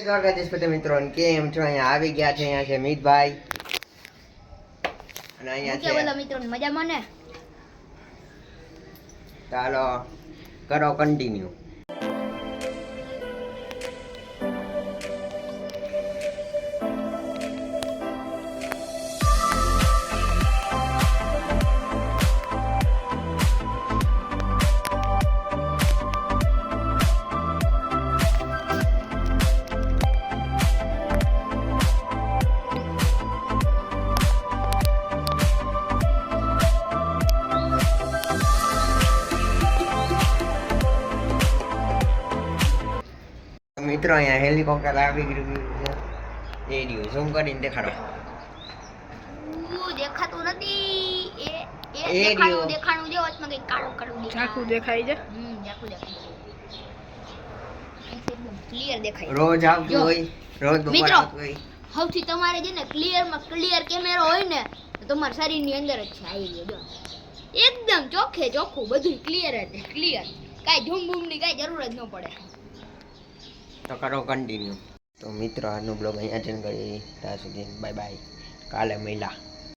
દ્વારકાધીશ મિત્રો કેમ છો? અહીંયા આવી ગયા છે. અહીંયા છે મિતભાઈ અને અહીંયા છે બોલો મિત્રો મજામાં ને? ચાલો કરો કન્ટિન્યુ. મિત્રો અહીંયા હેલિકોપ્ટર આવી ગયું છે. એ રહ્યું ઝૂમ કરીને દેખાડો. દેખાતું નથી. એ રહ્યું દેખાણું જે વચમાં કઈ કાળું કાળું ઝાખું દેખાય છે. ઝાખું દેખાય એકદમ ક્લિયર દેખાય. રોજ આવતું હોય, રોજ બપોર આવતું હોય. સૌથી તમારે છે ને ક્લિયર કેમેરો હોય ને તો તમારા શરીરની અંદર જ છે. આવી ગયો જો એકદમ ચોખ્ખે ચોખ્ખું બધું ક્લિયર જ ક્લિયર. કાંઈ ઝૂમ બૂમની કાંઈ જરૂર જ ન પડે. તો કરો કન્ટિન્યુ. તો મિત્રો આજનો બ્લોગ અહીંયા જ કરી ત્યાં સુધી બાય બાય. કાલે મળ્યા.